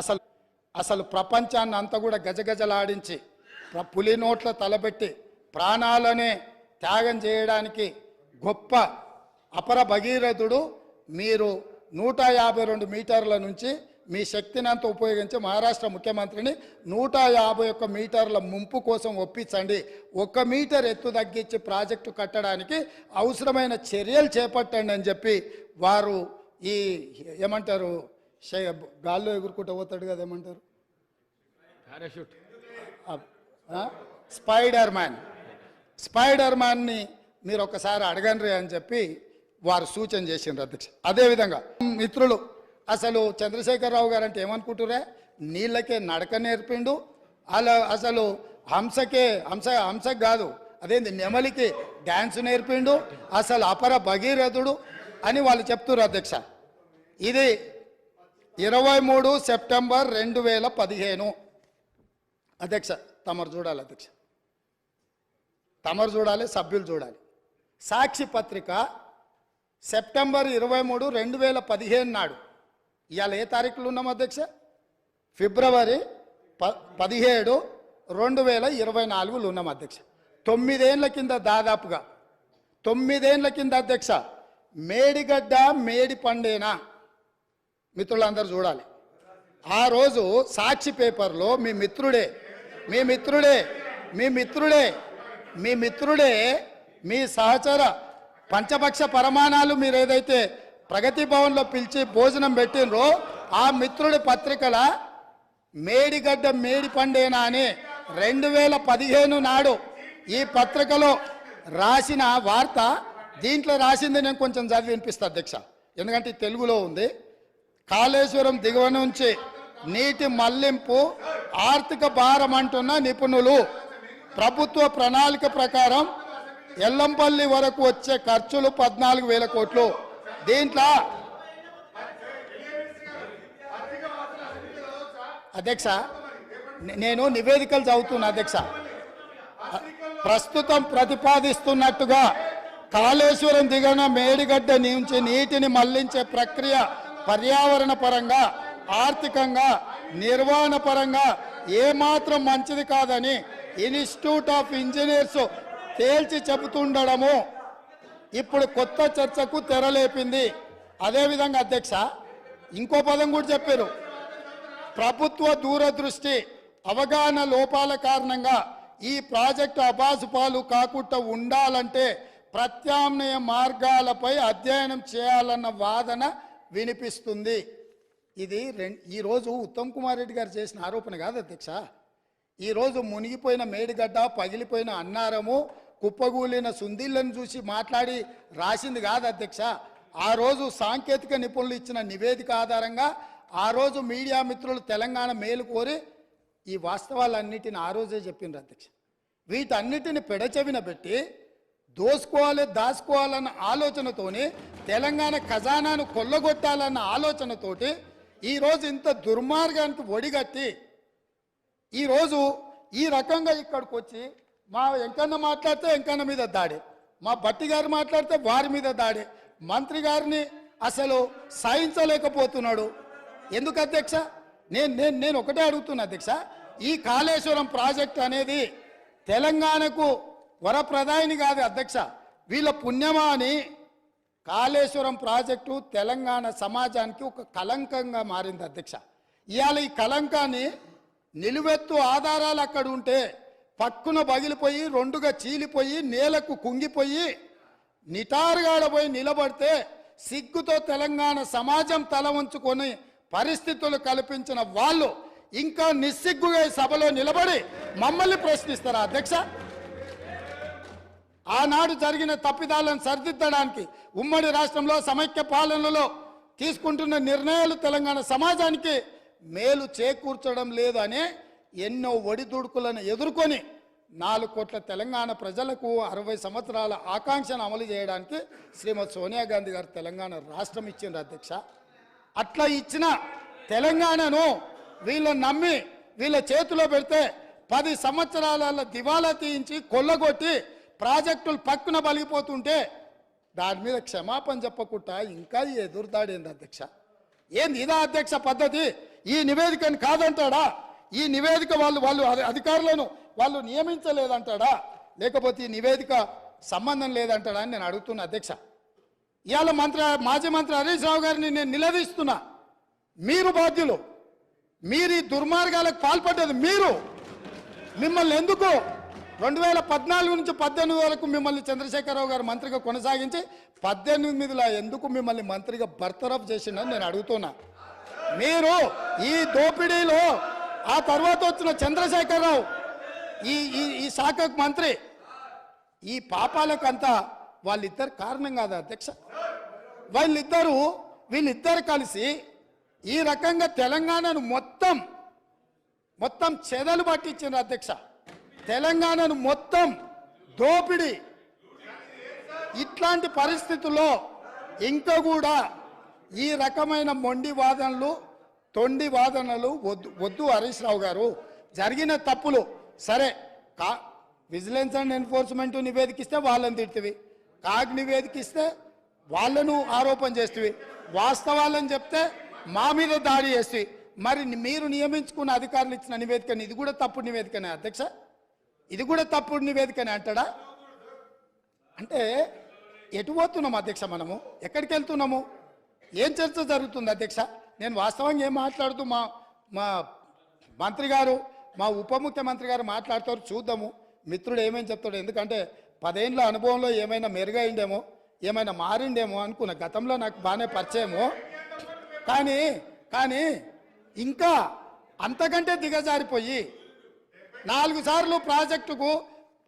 అసలు అసలు ప్రపంచాన్ని అంతా కూడా గజగజలాడించి పులి నోట్ల తలబెట్టి ప్రాణాలనే త్యాగం చేయడానికి గొప్ప అపర భగీరథుడు. మీరు 152 మీటర్ల నుంచి మీ శక్తిని అంతా ఉపయోగించి మహారాష్ట్ర ముఖ్యమంత్రిని 151 మీటర్ల ముంపు కోసం ఒప్పించండి. 1 మీటర్ ఎత్తు తగ్గించి ప్రాజెక్టు కట్టడానికి అవసరమైన చర్యలు చేపట్టండి అని చెప్పి వారు ఈ ఏమంటారు గాల్లో ఎగురుకుంటూ పోతాడు కదా, ఏమంటారు పారాషూట్, స్పైడర్ మ్యాన్ని మీరు ఒకసారి అడగండి అని చెప్పి వారు సూచన చేసిండ్రు అధ్యక్ష. అదేవిధంగా మిత్రులు అసలు చంద్రశేఖరరావు గారు అంటే ఏమనుకుంటురే, నీళ్ళకే నడక నేర్పిండు, అలా అసలు హంసకి కాదు అదేంది నెమలికి డ్యాన్స్ నేర్పిండు, అసలు అపర భగీరథుడు అని వాళ్ళు చెప్తున్నారు అధ్యక్ష. ఇది 23 సెప్టెంబర్ 2015 అధ్యక్ష. తమరు చూడాలి అధ్యక్ష, తమరు చూడాలి, సభ్యులు చూడాలి. సాక్షి పత్రిక సెప్టెంబర్ 23, 2015 నాడు, ఇవాళ ఏ తారీఖులు ఉన్నాం అధ్యక్ష? ఫిబ్రవరి 17, 2024 ఉన్నాం అధ్యక్ష. 9 ఏళ్ల కింద, దాదాపుగా 9 ఏళ్ల కింద అధ్యక్ష, మేడిగడ్డ మేడి పండేనా మిత్రులందరూ చూడాలి. ఆ రోజు సాక్షి పేపర్లో మీ సహచర పంచపక్ష పరమాణాలు మీరు ఏదైతే ప్రగతి భవన్లో పిలిచి భోజనం పెట్టినరో ఆ మిత్రుడి పత్రికల మేడిగడ్డ మేడి పండేనా అని 2015 నాడు ఈ పత్రికలో రాసిన వార్త. దీంట్లో రాసింది నేను కొంచెం చదివి వినిపిస్తా అధ్యక్ష, ఎందుకంటే తెలుగులో ఉంది. కాళేశ్వరం దిగువ నుంచి నీటి మళ్లింపు ఆర్థిక భారం అంటున్న నిపుణులు. ప్రభుత్వ ప్రణాళిక ప్రకారం ఎల్లంపల్లి వరకు వచ్చే ఖర్చులు 14,000 కోట్లు. దీంట్లో అధ్యక్ష నేను నివేదికలు చదువుతున్నా అధ్యక్ష. ప్రస్తుతం ప్రతిపాదిస్తున్నట్టుగా కాళేశ్వరం దిగువన మేడిగడ్డ నుంచి నీటిని మళ్లించే ప్రక్రియ పర్యావరణ పరంగా, ఆర్థికంగా, నిర్వహణ పరంగా ఏమాత్రం మంచిది కాదని ఇన్స్టిట్యూట్ ఆఫ్ ఇంజనీర్స్ తేల్చి చెబుతుండడము ఇప్పుడు కొత్త చర్చకు తెరలేపింది. అదేవిధంగా అధ్యక్ష ఇంకో పదం కూడా చెప్పారు. ప్రభుత్వ దూరదృష్టి, అవగాహన లోపాల కారణంగా ఈ ప్రాజెక్టు అబాసుపాలు కాకుండా ఉండాలంటే ప్రత్యామ్నాయ మార్గాలపై అధ్యయనం చేయాలన్న వాదన వినిపిస్తుంది. ఇది ఈరోజు ఉత్తమ్ కుమార్ రెడ్డి గారు చేసిన ఆరోపణ కాదు అధ్యక్ష. ఈరోజు మునిగిపోయిన మేడిగడ్డ, పగిలిపోయిన అన్నారము, కుప్పగూలిన సుందిళ్లను చూసి మాట్లాడి రాసింది కాదు అధ్యక్ష. ఆ రోజు సాంకేతిక నిపుణులు ఇచ్చిన నివేదిక ఆధారంగా ఆ రోజు మీడియా మిత్రులు తెలంగాణ మేలు కోరి ఈ వాస్తవాలన్నిటిని ఆ రోజే చెప్పిండ్రు అధ్యక్ష. వీటన్నిటిని పెడచెవిన పెట్టి దాచుకోవాలన్న ఆలోచనతోని, తెలంగాణ ఖజానాను కొల్లగొట్టాలన్న ఆలోచనతోటి ఈరోజు ఇంత దుర్మార్గానికి ఒడిగట్టి ఈరోజు ఈ రకంగా ఇక్కడికి వచ్చి మా వెంకన్న మాట్లాడితే వెంకన్న మీద దాడి, మా భట్టి గారు మాట్లాడితే వారి మీద దాడి, మంత్రి గారిని అసలు సహించలేకపోతున్నాడు. ఎందుకు అధ్యక్ష? నేను ఒకటే అడుగుతున్నా అధ్యక్ష, ఈ కాళేశ్వరం ప్రాజెక్ట్ అనేది తెలంగాణకు వరప్రదాయిని కాదు అధ్యక్ష, వీళ్ళ పుణ్యమా అని కాళేశ్వరం ప్రాజెక్టు తెలంగాణ సమాజానికి ఒక కలంకంగా మారింది అధ్యక్ష. ఇవాళ ఈ కలంకాన్ని నిలువెత్తు ఆధారాలు అక్కడ ఉంటే పక్కున పగిలిపోయి, రెండుగా చీలిపోయి, నేలకు కుంగిపోయి, నిటారుగాడపోయి నిలబడితే సిగ్గుతో తెలంగాణ సమాజం తల వంచుకొని పరిస్థితులు కల్పించిన వాళ్ళు ఇంకా నిస్సిగ్గుగా సభలో నిలబడి మమ్మల్ని ప్రశ్నిస్తారా అధ్యక్ష? ఆనాడు జరిగిన తప్పిదాలను సరిదిద్దడానికి ఉమ్మడి రాష్ట్రంలో సమైక్య పాలనలో తీసుకుంటున్న నిర్ణయాలు తెలంగాణ సమాజానికి మేలు చేకూర్చడం లేదు అనే ఎన్నో ఒడిదుడుకులను ఎదుర్కొని 4 కోట్ల తెలంగాణ ప్రజలకు 60 సంవత్సరాల ఆకాంక్షను అమలు చేయడానికి శ్రీమతి సోనియా గాంధీ గారు తెలంగాణ రాష్ట్రం ఇచ్చిండ్రు అధ్యక్ష. అట్లా ఇచ్చిన తెలంగాణను వీళ్ళని నమ్మి వీళ్ళ చేతిలో పెడితే 10 సంవత్సరాల దివాలా తీయించి కొల్లగొట్టి ప్రాజెక్టులు పక్కున బలిగిపోతుంటే దాని మీద క్షమాపణ చెప్పకుండా ఇంకా ఎదురుదాడేంది అధ్యక్ష? ఏంది ఇదా అధ్యక్ష పద్ధతి? ఈ నివేదికను కాదంటాడా? ఈ నివేదిక వాళ్ళు అధికారులను వాళ్ళు నియమించలేదంటాడా? లేకపోతే ఈ నివేదిక సంబంధం లేదంటాడా అని నేను అడుగుతున్నా అధ్యక్ష. ఇవాళ మాజీ మంత్రి హరీష్ రావు గారిని నేను నిలదీస్తున్నా. మీరు బాధ్యులు, మీరు ఈ దుర్మార్గాలకు పాల్పడ్డది మీరు. మిమ్మల్ని ఎందుకు 2014 నుంచి 18 వరకు మిమ్మల్ని చంద్రశేఖరరావు గారు మంత్రిగా కొనసాగించి 18లో ఎందుకు మిమ్మల్ని మంత్రిగా బర్తరఫ్ చేసిండని నేను అడుగుతున్నా. మీరు ఈ దోపిడీలో ఆ తర్వాత వచ్చిన చంద్రశేఖరరావు ఈ శాఖకు మంత్రి, ఈ పాపాలకంతా వాళ్ళిద్దరు కారణం కాదా అధ్యక్ష? వీళ్ళిద్దరు కలిసి ఈ రకంగా తెలంగాణను మొత్తం చెదలు పట్టించారు అధ్యక్ష. తెలంగాణను మొత్తం దోపిడి. ఇట్లాంటి పరిస్థితుల్లో ఇంకా కూడా ఈ రకమైన మొండి వాదనలు, తొండి వాదనలు వద్దు హరీష్ రావు గారు. జరిగిన తప్పులు సరే, విజిలెన్స్ అండ్ ఎన్ఫోర్స్మెంట్ నివేదికిస్తే వాళ్ళని తిడుతుంది, కాగ్ నివేదికిస్తే వాళ్ళను ఆరోపణ చేస్తుంది, వాస్తవాలను చెప్తే మా మీద దాడి చేస్తుంది. మరి మీరు నియమించుకున్న అధికారులు ఇచ్చిన నివేదికని ఇది కూడా తప్పుడు నివేదికనే అధ్యక్ష? ఇది కూడా తప్పుడు నివేదికనే అంటాడా? అంటే ఎటు పోతున్నాం అధ్యక్ష? మనము ఎక్కడికి వెళ్తున్నాము? ఏం చర్చ జరుగుతుంది అధ్యక్ష? నేను వాస్తవంగా ఏం మాట్లాడుతూ మా మంత్రి గారు, మా ఉప ముఖ్యమంత్రి గారు మాట్లాడతారు, చూద్దాము మిత్రుడు ఏమేమి చెప్తాడు. ఎందుకంటే 10 ఏళ్ళ అనుభవంలో ఏమైనా మెరుగైండేమో, ఏమైనా మారిండేమో అనుకున్న. గతంలో నాకు బాగానే పరిచయమో, కానీ ఇంకా అంతకంటే దిగజారిపోయి 4 సార్లు ప్రాజెక్టుకు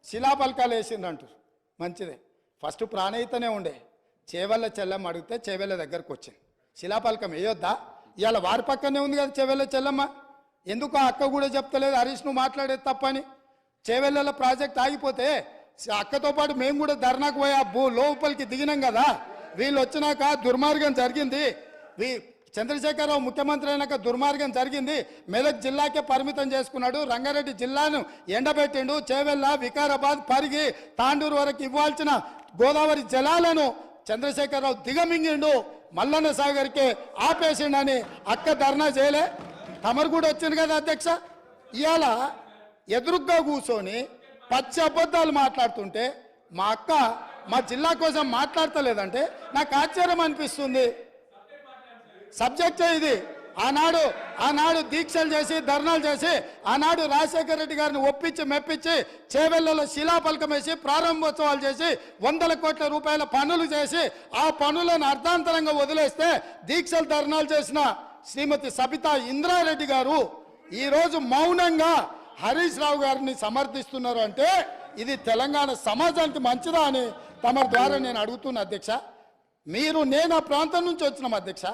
శిలాపలకాలు వేసిందంటారు. మంచిదే, ఫస్ట్ ప్రాణహితనే ఉండే, చేవెళ్ళ చెల్లమ్మ అడిగితే చేవెళ్ళ దగ్గరకు వచ్చింది. శిలాపలకం వేయొద్దా? ఇవాళ వారి పక్కనే ఉంది కదా చేవెళ్ళ చెల్లమ్మ. ఎందుకు ఆ అక్క కూడా చెప్తలేదు హరీష్ నువ్వు మాట్లాడేది తప్పని? చేవెళ్ళ ప్రాజెక్ట్ ఆగిపోతే అక్కతో పాటు మేము కూడా ధర్నాకు పోయి లోపలికి దిగినాం కదా. వీళ్ళు వచ్చినాక దుర్మార్గం జరిగింది, చంద్రశేఖరరావు ముఖ్యమంత్రి అయినాక దుర్మార్గం జరిగింది. మెదక్ జిల్లాకే పరిమితం చేసుకున్నాడు, రంగారెడ్డి జిల్లాను ఎండబెట్టిండు, చేవెళ్ళ, వికారాబాద్, పరిగి, తాండూరు వరకు ఇవ్వాల్సిన గోదావరి జలాలను చంద్రశేఖరరావు దిగమింగిండు, మల్లన్న సాగర్కే ఆపేసిండని అక్క ధర్నా చేయలే. తమరు కూడా వచ్చింది కదా అధ్యక్ష. ఇవాళ ఎదురుగ్గా కూర్చొని పచ్చి అబద్ధాలు మాట్లాడుతుంటే మా అక్క మా జిల్లా కోసం మాట్లాడతలేదంటే నాకు ఆశ్చర్యం అనిపిస్తుంది. సబ్జెక్టే ఇది. ఆనాడు దీక్షలు చేసి ధర్నాలు చేసి ఆనాడు రాజశేఖర రెడ్డి గారిని ఒప్పించి మెప్పించి చేవెళ్లలో శిలాపలకం వేసి ప్రారంభోత్సవాలు చేసి 100 కోట్ల రూపాయల పనులు చేసి ఆ పనులను అర్ధాంతరంగా వదిలేస్తే దీక్షలు ధర్నాలు చేసిన శ్రీమతి సబితా ఇంద్రారెడ్డి గారు ఈరోజు మౌనంగా హరీష్ రావు గారిని సమర్థిస్తున్నారు. అంటే ఇది తెలంగాణ సమాజానికి మంచిదా అని తమ ద్వారా నేను అడుగుతున్నా అధ్యక్ష. నేను ఆ ప్రాంతం నుంచి వచ్చినాం అధ్యక్ష,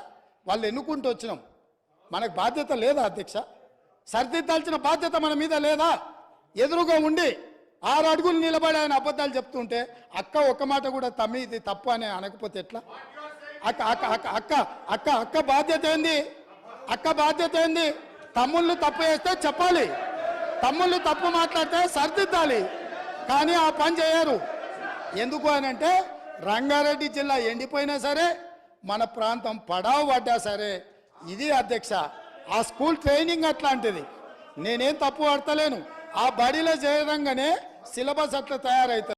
వాళ్ళు ఎన్నుకుంటూ వచ్చినాం, మనకు బాధ్యత లేదా అధ్యక్ష? సరిదిద్దాల్సిన బాధ్యత మన మీద లేదా? ఎదురుగా ఉండి 6 అడుగులు నిలబడి ఆయన అబద్ధాలు చెప్తుంటే అక్క ఒక్క మాట కూడా తమ్మి ఇది తప్పు అని అనకపోతే ఎట్లా? అక్క బాధ్యత ఏంది? అక్క బాధ్యత ఏంది? తమ్ముళ్ళు తప్పు చేస్తే చెప్పాలి, తమ్ముళ్ళు తప్పు మాట్లాడితే సరిదిద్దాలి. కానీ ఆ పని చేయరు. ఎందుకు అని అంటే రంగారెడ్డి జిల్లా ఎండిపోయినా సరే, మన ప్రాంతం పడావు పడ్డా సరే, ఇది అధ్యక్ష ఆ స్కూల్ ట్రైనింగ్ అట్లాంటిది. నేనేం తప్పు పడతలేను. ఆ బడిలో చేరంగానే సిలబస్ అట్లా తయారవుతుంది.